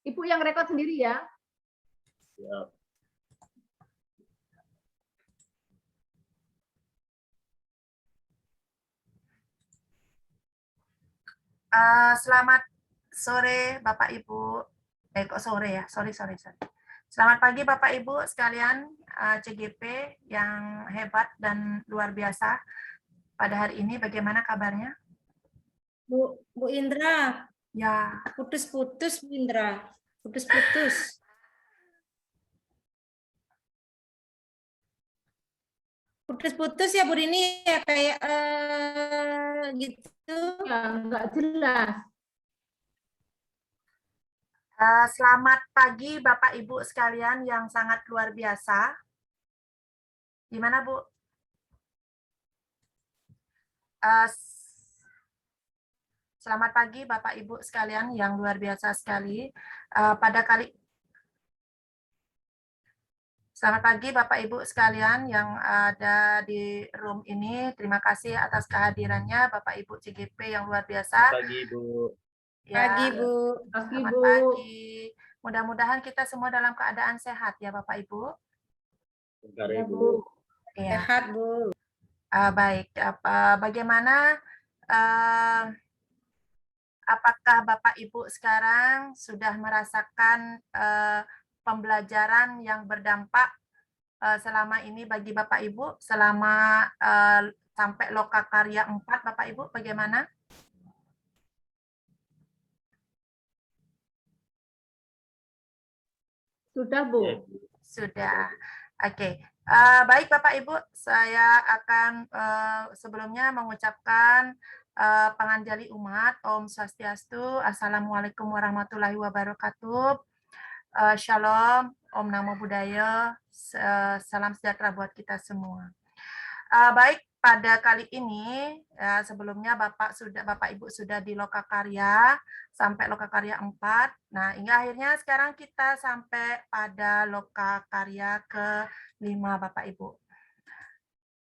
Ibu yang rekod sendiri ya. Siap. Selamat sore Bapak Ibu. Kok sore ya? Sorry. Selamat pagi Bapak Ibu sekalian CGP yang hebat dan luar biasa. Pada hari ini bagaimana kabarnya? Bu Indra, Ya, putus-putus Bu Indra, putus-putus. Putus-putus ya Bu Rini ya kayak gitu. Ya, enggak jelas. selamat pagi Bapak Ibu sekalian yang sangat luar biasa. Gimana Bu? Selamat pagi Bapak Ibu sekalian yang luar biasa sekali. Selamat pagi Bapak Ibu sekalian yang ada di room ini. Terima kasih atas kehadirannya Bapak Ibu CGP yang luar biasa. Pagi Bu. Ya, Pagi Bu. Pagi, selamat Bu. pagi. Mudah-mudahan kita semua dalam keadaan sehat ya Bapak Ibu. Bentar Ya, Bu. Bu. Ya. Sehat Bu. Baik. Bagaimana? Apakah Bapak Ibu sekarang sudah merasakan pembelajaran yang berdampak selama ini bagi Bapak Ibu selama sampai Lokakarya 4 Bapak Ibu bagaimana? Sudah, Bu. Ya, Sudah. Oke. Baik Bapak Ibu, saya akan sebelumnya mengucapkan panganjali umat, Om Swastiastu, Assalamualaikum warahmatullahi wabarakatuh. Shalom, Om Namo Buddhaya, salam sejahtera buat kita semua. Baik, pada kali ini sebelumnya Bapak Ibu sudah di Lokakarya sampai Lokakarya 4. Nah, hingga akhirnya sekarang kita sampai pada Lokakarya ke-5 Bapak Ibu.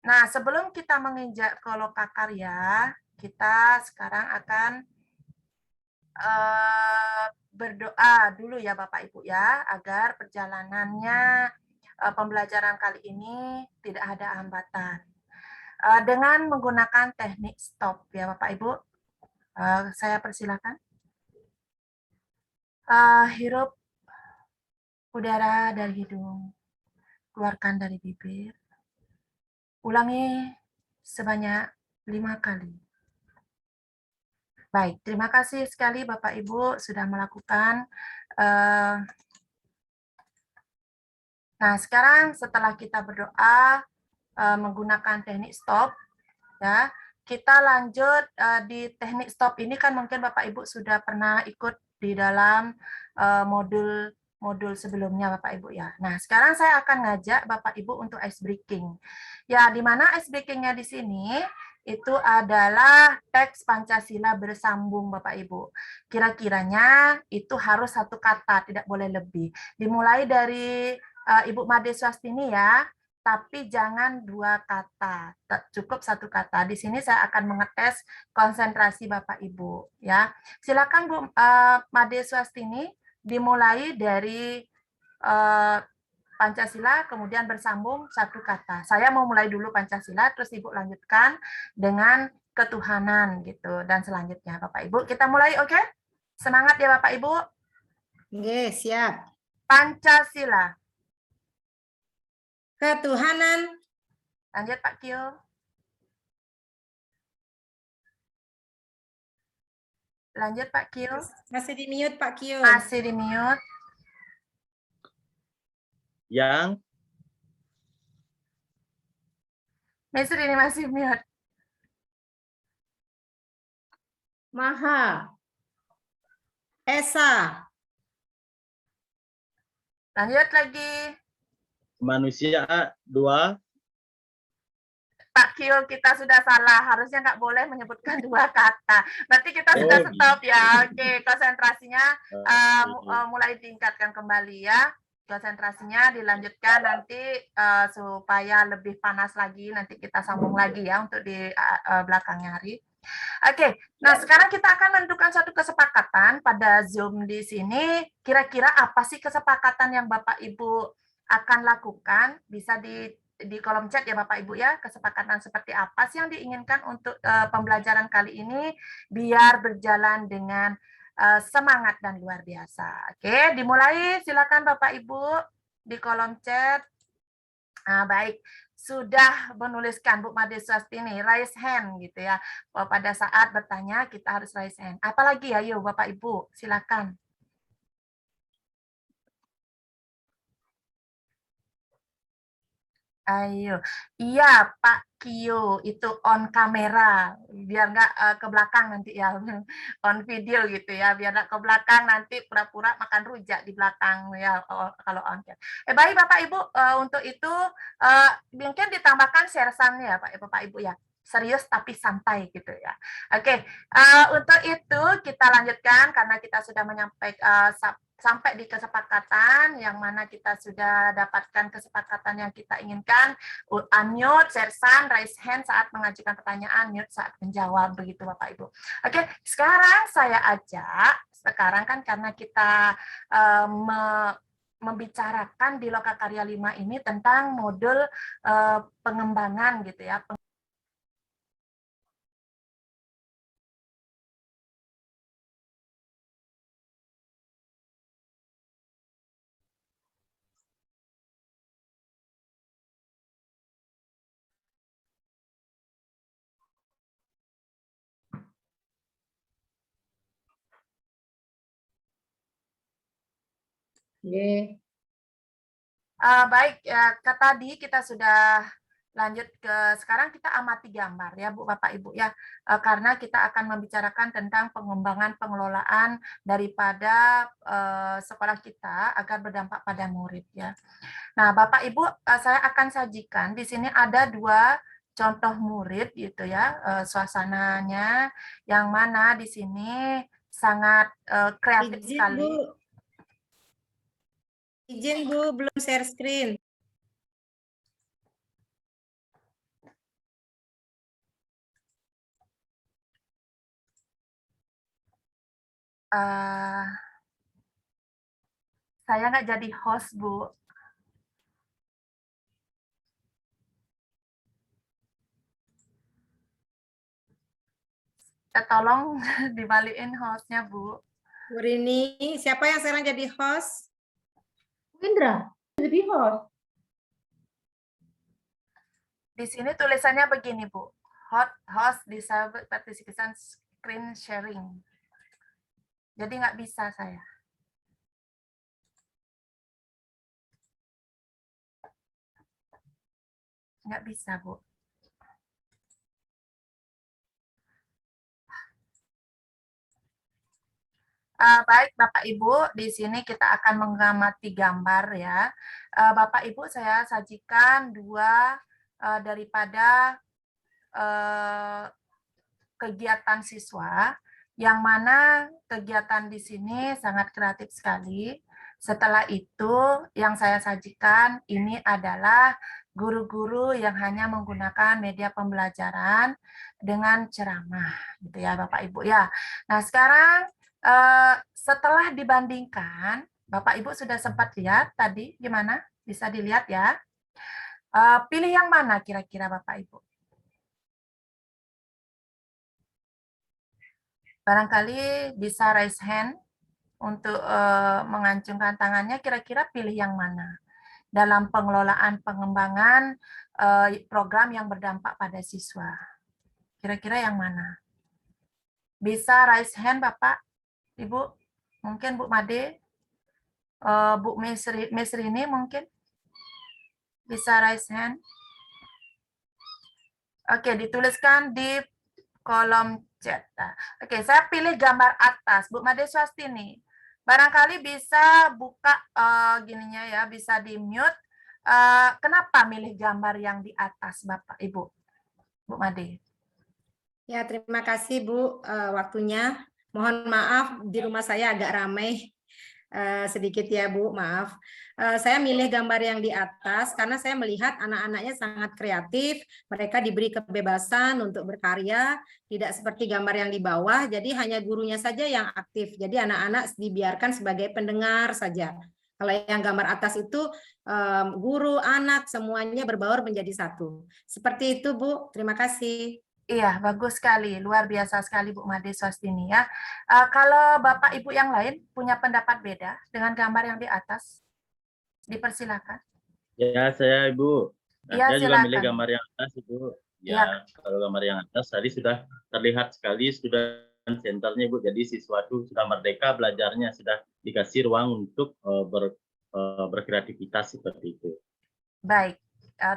Nah, sebelum kita menginjak ke Lokakarya, kita sekarang akan berdoa dulu ya Bapak Ibu ya, agar perjalanannya pembelajaran kali ini tidak ada hambatan. Dengan menggunakan teknik stop ya Bapak Ibu, saya persilakan. Hirup udara dari hidung, keluarkan dari bibir. Ulangi sebanyak 5 kali. Baik, terima kasih sekali Bapak Ibu sudah melakukan. Nah, sekarang setelah kita berdoa menggunakan teknik stop, ya, kita lanjut di teknik stop ini kan mungkin Bapak Ibu sudah pernah ikut di dalam modul sebelumnya Bapak Ibu ya. Nah, sekarang saya akan ngajak Bapak Ibu untuk ice breaking. Ya, di mana ice breakingnya di sini itu adalah teks Pancasila bersambung Bapak Ibu. Kira-kiranya itu harus satu kata, tidak boleh lebih. Dimulai dari Ibu Made Swastini ya, tapi jangan 2 kata, cukup 1 kata. Di sini saya akan mengetes konsentrasi Bapak Ibu ya. Silakan Bu Made Swastini dimulai dari Pancasila kemudian bersambung 1 kata. Saya mau mulai dulu Pancasila terus Ibu lanjutkan dengan ketuhanan gitu dan selanjutnya Bapak Ibu. Kita mulai oke? Semangat ya Bapak Ibu. Oke, siap. Pancasila. Ketuhanan. Lanjut Pak Kyo. Lanjut Pak Kyo. Masih di mute Pak Kyo. Masih di mute. Yang Mesri ini masih mute. Maha. Esa. Lanjut lagi. manusia 2. Pak Kyo, kita sudah salah. Harusnya nggak boleh menyebutkan 2 kata. Berarti kita sudah stop ya. Oke, konsentrasinya mulai ditingkatkan kembali ya. Konsentrasinya dilanjutkan nanti supaya lebih panas lagi. Nanti kita sambung lagi ya untuk di belakangnya hari. Oke, nah sekarang kita akan menentukan suatu kesepakatan pada Zoom di sini. Kira-kira apa sih kesepakatan yang Bapak Ibu akan lakukan? Bisa di kolom chat ya Bapak Ibu ya, kesepakatan seperti apa sih yang diinginkan untuk pembelajaran kali ini biar berjalan dengan semangat dan luar biasa. Oke, dimulai silakan Bapak Ibu di kolom chat. Nah, baik, sudah menuliskan Bu Made Swastini, raise hand gitu ya. Pada saat bertanya kita harus raise hand. Apalagi ya, yuk Bapak Ibu, silakan. Ayo, iya Pak Kio itu on kamera, biar nggak ke belakang nanti ya, on video gitu ya, biar nggak ke belakang nanti pura-pura makan rujak di belakang ya kalau on cam. Baik Bapak Ibu, untuk itu mungkin ditambahkan share-nya ya Bapak Ibu ya, serius tapi santai gitu ya. Oke, untuk itu kita lanjutkan karena kita sudah menyampaikan sampai di kesepakatan yang mana kita sudah dapatkan kesepakatan yang kita inginkan, unmute, share, raise hand saat mengajukan pertanyaan, mute saat menjawab, begitu Bapak Ibu. Oke, sekarang saya ajak, sekarang kan karena kita membicarakan di Lokakarya 5 ini tentang modul pengembangan gitu ya. Baik, tadi kita sudah lanjut ke sekarang kita amati gambar ya Bu Bapak Ibu ya, karena kita akan membicarakan tentang pengembangan pengelolaan daripada sekolah kita agar berdampak pada murid ya. Nah Bapak Ibu, saya akan sajikan di sini ada 2 contoh murid gitu ya, suasananya yang mana di sini sangat kreatif Izin sekali. Bu. Izin Bu, belum share screen. Saya nggak jadi host, Bu. Tolong dibalikin hostnya, Bu. Bu Rini, siapa yang sekarang jadi host? Indra, jadi host. Di sini tulisannya begini, Bu. Host disable participation screen sharing. Jadi nggak bisa saya. Nggak bisa, Bu. Baik, Bapak Ibu, di sini kita akan mengamati gambar ya. Bapak Ibu, saya sajikan 2 daripada kegiatan siswa, yang mana kegiatan di sini sangat kreatif sekali. Setelah itu, yang saya sajikan ini adalah guru-guru yang hanya menggunakan media pembelajaran dengan ceramah, gitu ya Bapak Ibu ya. Nah sekarang setelah dibandingkan, Bapak Ibu sudah sempat lihat tadi gimana? Bisa dilihat ya. Pilih yang mana kira-kira Bapak Ibu? Barangkali bisa raise hand untuk mengacungkan tangannya, kira-kira pilih yang mana dalam pengelolaan pengembangan program yang berdampak pada siswa. Kira-kira yang mana? Bisa raise hand Bapak, Ibu, mungkin Bu Made, Bu Mesrini mungkin bisa raise hand. Oke, dituliskan di kolom chat. Oke, saya pilih gambar atas, Bu Made Swastini. Barangkali bisa buka gininya ya, bisa di mute. Kenapa milih gambar yang di atas, Bapak Ibu? Bu Made. Ya, terima kasih Bu waktunya. Mohon maaf di rumah saya agak ramai. sedikit ya Bu, maaf. Saya milih gambar yang di atas karena saya melihat anak-anaknya sangat kreatif, mereka diberi kebebasan untuk berkarya, tidak seperti gambar yang di bawah, jadi hanya gurunya saja yang aktif. Jadi anak-anak dibiarkan sebagai pendengar saja. Kalau yang gambar atas itu guru, anak, semuanya berbaur menjadi satu. Seperti itu Bu, terima kasih. Iya, bagus sekali. Luar biasa sekali Bu Made Swastini ya. Kalau Bapak Ibu yang lain punya pendapat beda dengan gambar yang di atas, dipersilakan. Ya, saya Ibu. Nah, Iya, saya juga milih silakan. gambar yang atas Ibu. Iya. Ya, kalau gambar yang atas tadi sudah terlihat sekali sudah senternya Ibu. Jadi siswa itu sudah merdeka belajarnya, sudah dikasih ruang untuk berkreativitas seperti itu. Baik,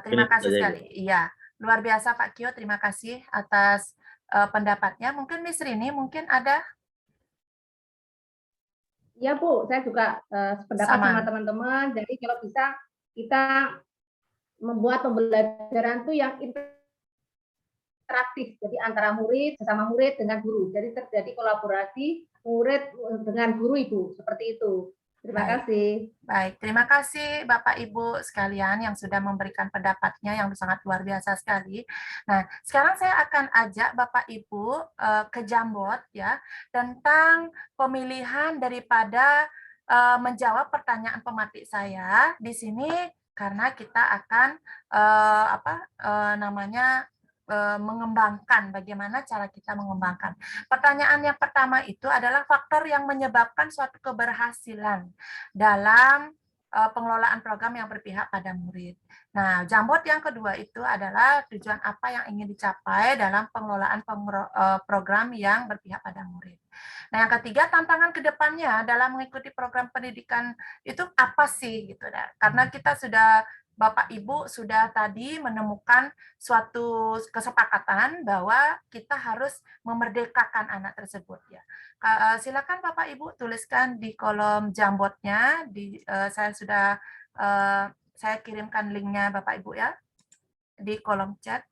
terima Ini kasih saja, Ibu. sekali. Iya, luar biasa Pak Kio, terima kasih atas pendapatnya. Mungkin Miss Rini, mungkin ada Ya Bu, saya juga sependapat Sama. sama teman-teman. Jadi kalau bisa kita membuat pembelajaran itu yang interaktif. Jadi antara murid sesama murid dengan guru. Jadi terjadi kolaborasi murid dengan guru Ibu. Seperti itu. Terima Baik. kasih. Baik, terima kasih Bapak Ibu sekalian yang sudah memberikan pendapatnya yang sangat luar biasa sekali. Nah, sekarang saya akan ajak Bapak Ibu ke Jambot ya tentang pemilihan daripada menjawab pertanyaan pematih saya di sini karena kita akan mengembangkan bagaimana cara kita mengembangkan. Pertanyaan yang pertama itu adalah faktor yang menyebabkan suatu keberhasilan dalam pengelolaan program yang berpihak pada murid. Nah, Jambot yang kedua itu adalah tujuan apa yang ingin dicapai dalam pengelolaan program yang berpihak pada murid. Nah, yang ketiga, tantangan ke depannya dalam mengikuti program pendidikan itu apa sih gitu. Karena kita sudah Bapak Ibu sudah tadi menemukan suatu kesepakatan bahwa kita harus memerdekakan anak tersebut ya. Silakan Bapak Ibu tuliskan di kolom Jambotnya. Saya kirimkan linknya Bapak Ibu ya di kolom chat.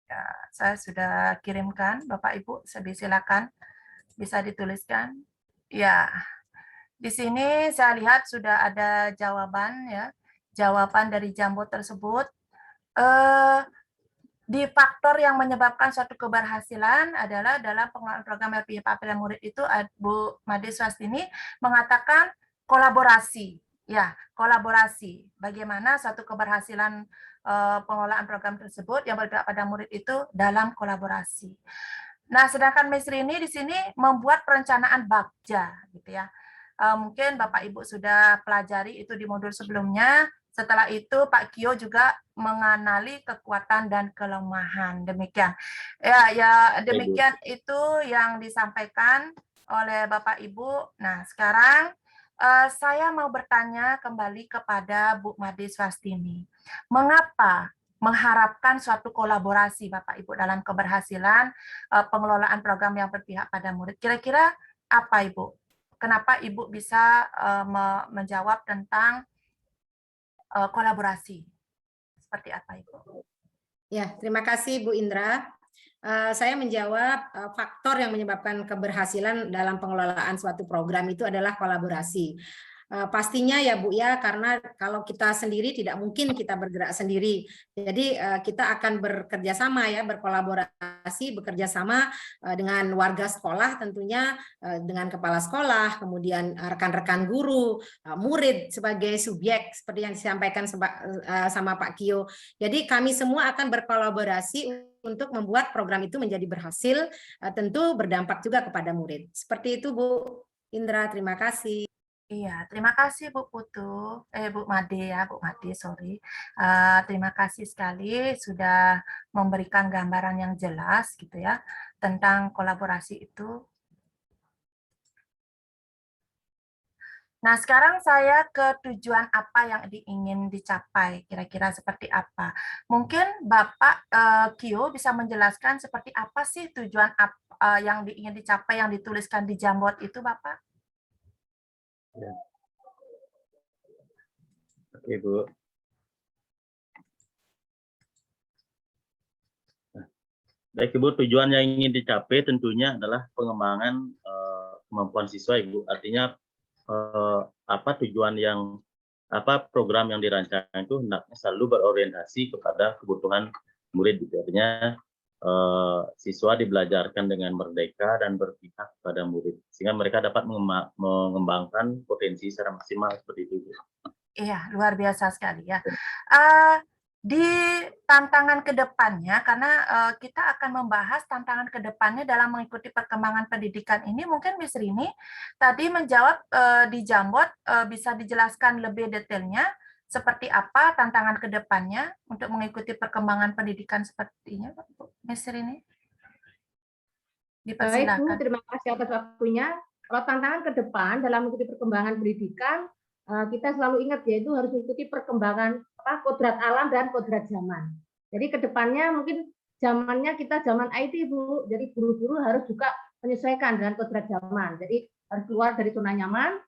Ya, saya sudah kirimkan Bapak Ibu. Silakan bisa dituliskan. Ya. Di sini saya lihat sudah ada jawaban ya, jawaban dari Jambot tersebut. Di faktor yang menyebabkan suatu keberhasilan adalah dalam pengelolaan program LPIP pada murid itu Bu Made Swastini mengatakan kolaborasi. Ya, kolaborasi. Bagaimana suatu keberhasilan pengelolaan program tersebut yang berpihak pada murid itu dalam kolaborasi. Nah, sedangkan Miss Rini di sini membuat perencanaan bagja gitu ya. Mungkin Bapak Ibu sudah pelajari itu di modul sebelumnya. Setelah itu Pak Kio juga mengenali kekuatan dan kelemahan. Demikian. Ya demikian itu yang disampaikan oleh Bapak Ibu. Nah, sekarang saya mau bertanya kembali kepada Bu Made Swastini. Mengapa mengharapkan suatu kolaborasi Bapak Ibu dalam keberhasilan pengelolaan program yang berpihak pada murid? Kira-kira apa Ibu? Kenapa Ibu bisa menjawab tentang kolaborasi? Seperti apa Ibu? Ya, terima kasih Bu Indra. Saya menjawab faktor yang menyebabkan keberhasilan dalam pengelolaan suatu program itu adalah kolaborasi. Pastinya ya Bu ya, karena kalau kita sendiri tidak mungkin kita bergerak sendiri. Jadi kita akan bekerja sama ya, berkolaborasi, bekerja sama dengan warga sekolah tentunya, dengan kepala sekolah, kemudian rekan-rekan guru, murid sebagai subjek seperti yang disampaikan sama Pak Kio. Jadi kami semua akan berkolaborasi untuk membuat program itu menjadi berhasil, tentu berdampak juga kepada murid. Seperti itu Bu Indra, terima kasih. Iya, terima kasih Bu Putu, Bu Made ya, Bu Made, sorry. Terima kasih sekali sudah memberikan gambaran yang jelas gitu ya tentang kolaborasi itu. Nah, sekarang saya ke tujuan apa yang ingin dicapai, kira-kira seperti apa. Mungkin Bapak Kio bisa menjelaskan seperti apa sih tujuan yang ingin dicapai, yang dituliskan di Jambot itu, Bapak? Ya. Oke, Bu. Baik Ibu, tujuan yang ingin dicapai tentunya adalah pengembangan kemampuan siswa Ibu. Artinya apa tujuan yang program yang dirancang itu hendaknya selalu berorientasi kepada kebutuhan murid gitu. Artinya siswa dibelajarkan dengan merdeka dan berpihak pada murid sehingga mereka dapat mengembangkan potensi secara maksimal seperti itu. Iya, luar biasa sekali ya. Di tantangan ke depannya, karena kita akan membahas tantangan ke depannya dalam mengikuti perkembangan pendidikan ini, mungkin Miss Rini tadi menjawab di Jambot, bisa dijelaskan lebih detailnya seperti apa tantangan ke depannya untuk mengikuti perkembangan pendidikan sepertinya, Miss Rini? Baik Bu, Dipersilakan. terima kasih atas waktunya. Kalau tantangan ke depan dalam mengikuti perkembangan pendidikan, kita selalu ingat yaitu harus mengikuti perkembangan kodrat alam dan kodrat zaman. Jadi ke depannya mungkin zamannya kita zaman IT Bu, jadi guru-guru harus juga menyesuaikan dengan kodrat zaman. Jadi harus keluar dari zona nyaman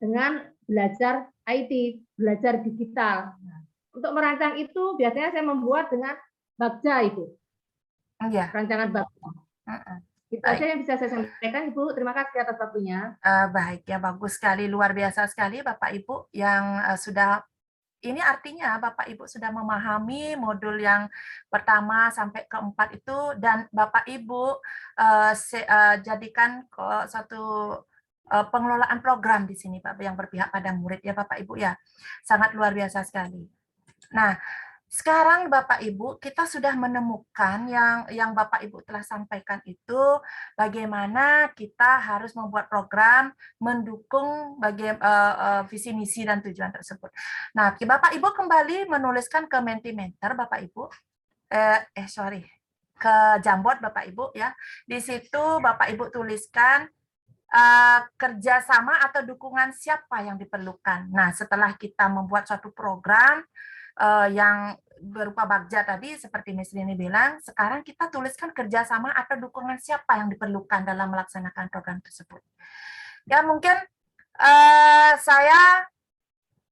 dengan belajar IT, belajar digital. Untuk merancang itu biasanya saya membuat dengan Bagja itu, rancangan Bagja. Itu aja yang bisa saya sampaikan, Ibu. Terima kasih atas waktunya. Baik ya, bagus sekali, luar biasa sekali Bapak Ibu yang sudah, ini artinya Bapak Ibu sudah memahami modul yang pertama sampai keempat itu, dan Bapak Ibu jadikan satu pengelolaan program di sini Pak yang berpihak pada murid ya Bapak Ibu ya, sangat luar biasa sekali. Nah, sekarang Bapak Ibu, kita sudah menemukan yang Bapak Ibu telah sampaikan itu, bagaimana kita harus membuat program mendukung visi misi dan tujuan tersebut. Nah, Bapak Ibu kembali menuliskan ke Mentimeter Bapak Ibu, ke Jambot Bapak Ibu ya. Di situ Bapak Ibu tuliskan kerjasama atau dukungan siapa yang diperlukan. Nah, setelah kita membuat suatu program yang berupa Bagja tadi, seperti Miss Rini bilang, sekarang kita tuliskan kerjasama atau dukungan siapa yang diperlukan dalam melaksanakan program tersebut. Ya mungkin saya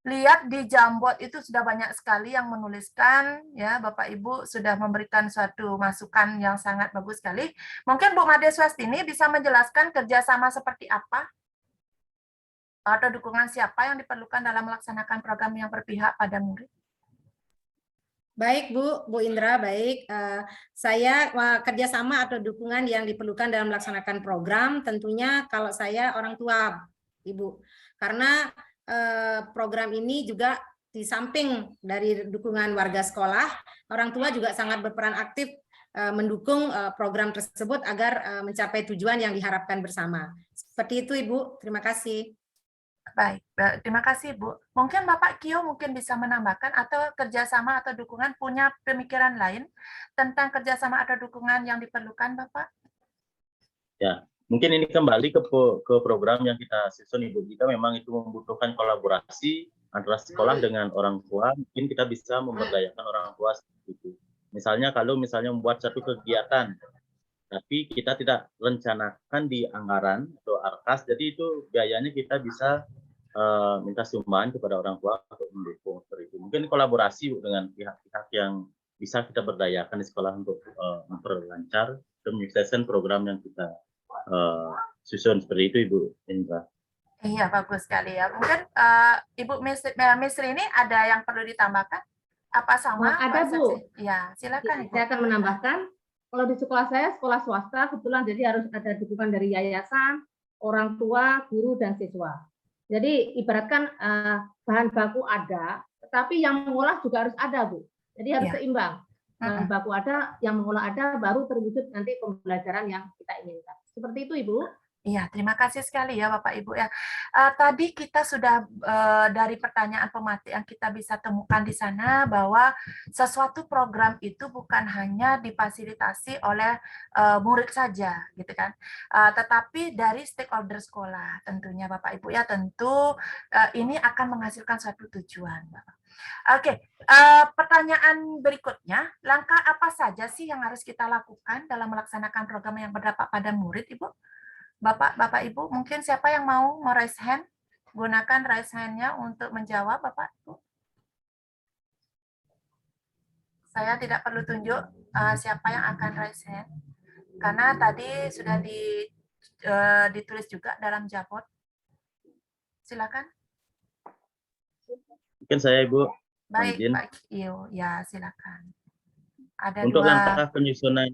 lihat di Jambot itu sudah banyak sekali yang menuliskan, ya Bapak Ibu sudah memberikan suatu masukan yang sangat bagus sekali. Mungkin Bu Made Swastini bisa menjelaskan kerjasama seperti apa atau dukungan siapa yang diperlukan dalam melaksanakan program yang berpihak pada murid. Baik Bu Indra, baik. Saya kerjasama atau dukungan yang diperlukan dalam melaksanakan program, tentunya kalau saya orang tua, Ibu. Karena program ini juga di samping dari dukungan warga sekolah, orang tua juga sangat berperan aktif mendukung program tersebut agar mencapai tujuan yang diharapkan bersama. Seperti itu Ibu, terima kasih. Baik, terima kasih Bu. Mungkin Bapak Kio mungkin bisa menambahkan atau kerjasama atau dukungan punya pemikiran lain tentang kerjasama atau dukungan yang diperlukan Bapak? Ya, mungkin ini kembali ke program yang kita susun Ibu. Jika memang itu membutuhkan kolaborasi antara sekolah dengan orang tua, mungkin kita bisa memberdayakan orang tua seperti itu. Misalnya kalau membuat satu kegiatan, tapi kita tidak rencanakan di anggaran atau arkas, jadi itu biayanya kita bisa minta sumbangan kepada orang tua untuk mendukung seperti itu. Mungkin kolaborasi dengan pihak-pihak yang bisa kita berdayakan di sekolah untuk memperlancar dan menyukseskan program yang kita susun seperti itu Ibu Indra. Iya, bagus sekali ya. Mungkin Ibu Miss Rini ada yang perlu ditambahkan? Apa sama? Ada Bu. Ya, silakan. Saya akan menambahkan. Kalau di sekolah saya, sekolah swasta, kebetulan jadi harus ada dukungan dari yayasan, orang tua, guru, dan siswa. Jadi ibaratkan bahan baku ada, tetapi yang mengolah juga harus ada, Bu. Jadi harus seimbang. Bahan baku ada, yang mengolah ada, baru terwujud nanti pembelajaran yang kita inginkan. Seperti itu, Ibu. Iya, terima kasih sekali ya Bapak Ibu ya. Tadi kita sudah dari pertanyaan pemati yang kita bisa temukan di sana bahwa sesuatu program itu bukan hanya difasilitasi oleh murid saja, gitu kan. Tetapi dari stakeholder sekolah tentunya Bapak Ibu ya, tentu ini akan menghasilkan suatu tujuan. Oke, pertanyaan berikutnya, langkah apa saja sih yang harus kita lakukan dalam melaksanakan program yang berdampak pada murid, Ibu? Bapak Ibu, mungkin siapa yang mau raise hand? Gunakan raise hand-nya untuk menjawab, Bapak Ibu. Saya tidak perlu tunjuk siapa yang akan raise hand, karena tadi sudah ditulis juga dalam Japot. Silakan. Mungkin saya Ibu, Baik, izin. Pak Kio, ya silakan. Ada Untuk dua. langkah penyusunan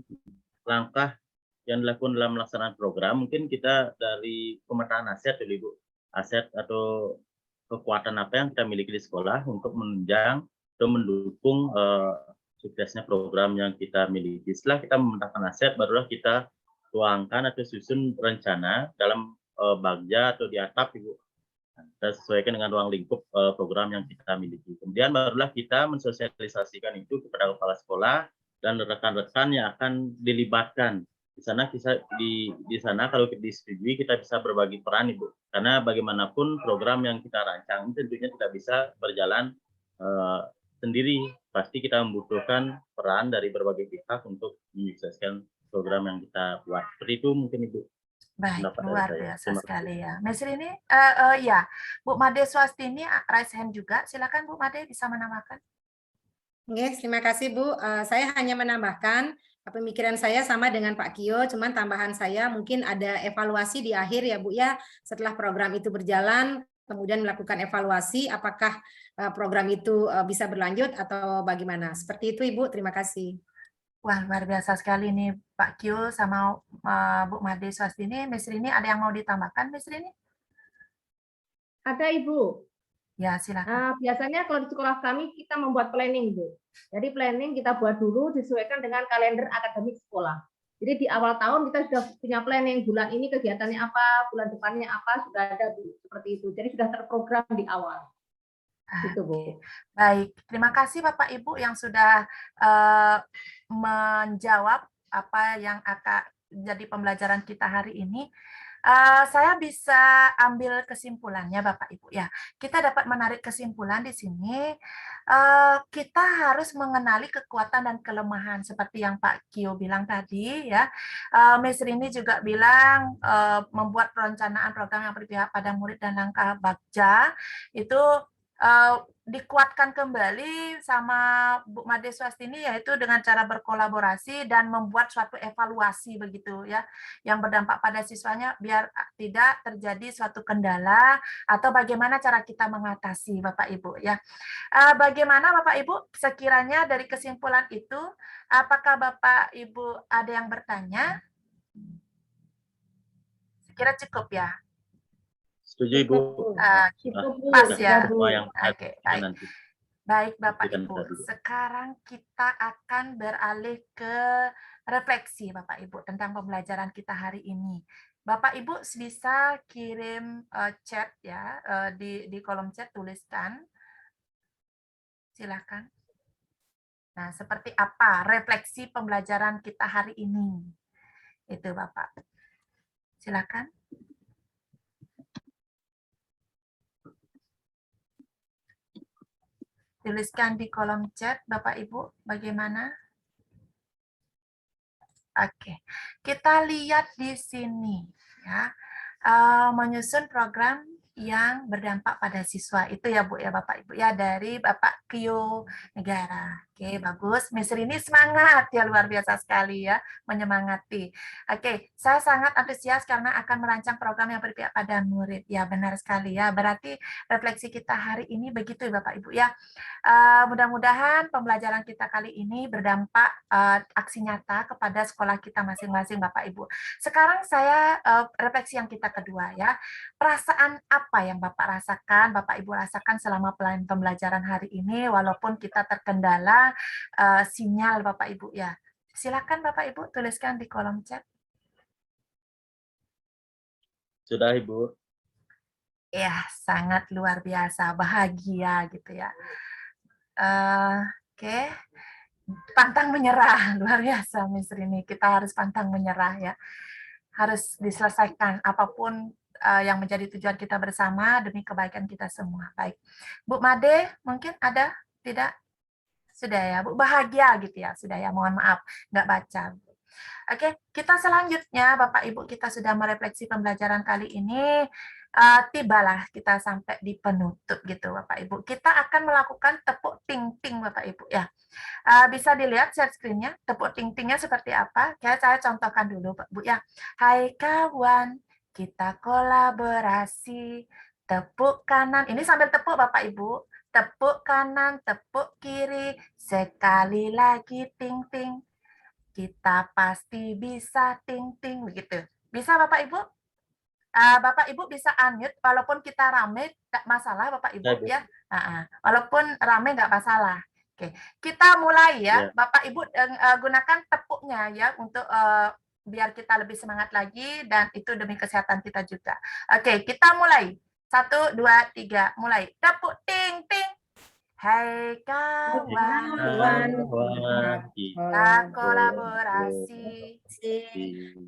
langkah yang dilakukan dalam pelaksanaan program, mungkin kita dari pemetaan aset dulu Ibu. Aset atau kekuatan apa yang kita miliki di sekolah untuk menunjang atau mendukung suksesnya program yang kita miliki. Setelah kita memetakan aset, barulah kita tuangkan atau susun rencana dalam bagja atau di atap Ibu. Kita sesuaikan dengan ruang lingkup program yang kita miliki. Kemudian barulah kita mensosialisasikan itu kepada kepala sekolah dan rekan-rekan yang akan dilibatkan. Di sana kalau disetujui kita bisa berbagi peran Ibu. Karena bagaimanapun program yang kita rancang tentunya tidak bisa berjalan sendiri. Pasti kita membutuhkan peran dari berbagai pihak untuk menyukseskan program yang kita buat. Seperti itu mungkin Ibu. Baik, luar biasa sekali ya. Mesri ini, ya, Bu Made Swastini raise hand juga. Silakan Bu Made bisa menambahkan. Oke, terima kasih Bu. Saya hanya menambahkan pemikiran saya sama dengan Pak Kio, cuman tambahan saya mungkin ada evaluasi di akhir ya Bu ya. Setelah program itu berjalan, kemudian melakukan evaluasi apakah program itu bisa berlanjut atau bagaimana. Seperti itu Ibu, terima kasih. Wah, luar biasa sekali nih Pak Kyo sama Bu Made Swastini. Mesri ini ada yang mau ditambahkan, Mesri ini? Ada Ibu. Ya, silakan. Biasanya kalau di sekolah kami kita membuat planning, Bu. Jadi planning kita buat dulu disesuaikan dengan kalender akademik sekolah. Jadi di awal tahun kita sudah punya planning, bulan ini kegiatannya apa, bulan depannya apa, sudah ada Bu, seperti itu. Jadi sudah terprogram di awal. Gitu, Bu. Baik, terima kasih Bapak Ibu yang sudah menjawab apa yang akan jadi pembelajaran kita hari ini. Saya bisa ambil kesimpulannya Bapak Ibu ya. Kita dapat menarik kesimpulan di sini. Kita harus mengenali kekuatan dan kelemahan seperti yang Pak Kio bilang tadi ya. Mesri ini juga bilang membuat perencanaan program yang berpihak pada murid dan langkah bagja itu dikuatkan kembali sama Bu Made Swastini yaitu dengan cara berkolaborasi dan membuat suatu evaluasi begitu ya yang berdampak pada siswanya biar tidak terjadi suatu kendala atau bagaimana cara kita mengatasi Bapak Ibu ya. Bagaimana Bapak Ibu sekiranya dari kesimpulan itu apakah Bapak Ibu ada yang bertanya? Sekira cukup ya. Setuju Ibu. Pas ya. Oke, baik. Baik Bapak Ibu, sekarang kita akan beralih ke refleksi Bapak Ibu tentang pembelajaran kita hari ini. Bapak Ibu bisa kirim chat ya di kolom chat, tuliskan. Silakan. Nah, seperti apa refleksi pembelajaran kita hari ini? Itu Bapak. Silakan. Tuliskan di kolom chat, Bapak Ibu, bagaimana? Oke, kita lihat di sini ya, menyusun program yang berdampak pada siswa itu ya Bu ya Bapak Ibu ya dari Bapak Kyo Negara. Oke, bagus. Mesri ini semangat ya, luar biasa sekali ya, menyemangati. Oke, saya sangat antusias karena akan merancang program yang berpihak pada murid. Ya, benar sekali ya. Berarti refleksi kita hari ini begitu ya Bapak Ibu ya. Mudah-mudahan pembelajaran kita kali ini berdampak aksi nyata kepada sekolah kita masing-masing Bapak Ibu. Sekarang saya refleksi yang kita kedua ya. Perasaan apa yang Bapak rasakan, Bapak Ibu rasakan selama pembelajaran hari ini walaupun kita terkendala sinyal Bapak Ibu ya. Silakan Bapak Ibu tuliskan di kolom chat. Sudah Ibu. Ya, sangat luar biasa, bahagia gitu ya. Oke. Pantang menyerah, luar biasa Mesri ini. Kita harus pantang menyerah ya. Harus diselesaikan apapun yang menjadi tujuan kita bersama demi kebaikan kita semua. Baik. Bu Made, mungkin ada? Tidak? Sudah ya, Bu. Bahagia gitu ya. Sudah ya, mohon maaf. Nggak baca. Oke, kita selanjutnya, Bapak Ibu, kita sudah merefleksi pembelajaran kali ini. tibalah kita sampai di penutup gitu Bapak Ibu. Kita akan melakukan tepuk ting-ting Bapak Ibu ya. Bisa dilihat share screen-nya, tepuk ting-tingnya seperti apa. Ya, saya contohkan dulu Pak Bu ya. Hai kawan, kita kolaborasi, tepuk kanan. Ini sambil tepuk Bapak Ibu. Tepuk kanan, tepuk kiri, sekali lagi ting-ting. Kita pasti bisa ting-ting begitu. Bisa Bapak Ibu? Bapak Ibu bisa unmute walaupun kita rame, nggak masalah Bapak Ibu ya. Walaupun rame nggak masalah. Oke, kita mulai ya. Bapak Ibu gunakan tepuknya ya untuk biar kita lebih semangat lagi dan itu demi kesehatan kita juga. Oke, kita mulai. 1, 2, 3, mulai. Tepuk ting ting. Hai kawan, kita kolaborasi,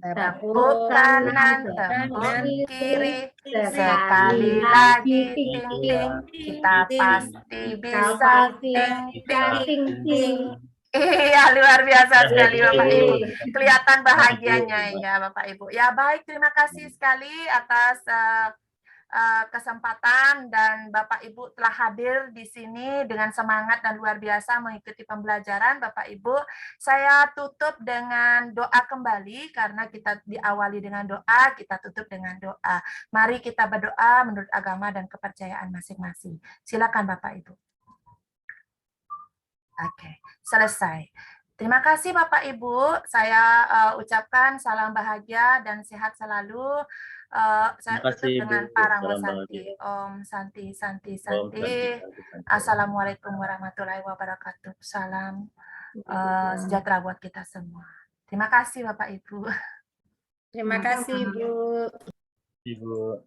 tepuk kanan, tepuk kiri, sekali lagi ting-ting, kita pasti bisa ting-ting. Iya, luar biasa sekali Bapak Ibu. Kelihatan bahagianya ya Bapak Ibu. Ya baik, terima kasih sekali atas kesempatan dan Bapak Ibu telah hadir di sini dengan semangat dan luar biasa mengikuti pembelajaran Bapak Ibu. Saya tutup dengan doa kembali karena kita diawali dengan doa, kita tutup dengan doa. Mari kita berdoa menurut agama dan kepercayaan masing-masing. Silakan Bapak Ibu. Oke, selesai. Terima kasih Bapak Ibu. Saya ucapkan salam bahagia dan sehat selalu. Saya tutup dengan Paramo Santi. Om Santi, Santi, Santi. Assalamualaikum warahmatullahi wabarakatuh. Salam sejahtera buat kita semua. Terima kasih Bapak Ibu. Terima kasih Bu. Ibu.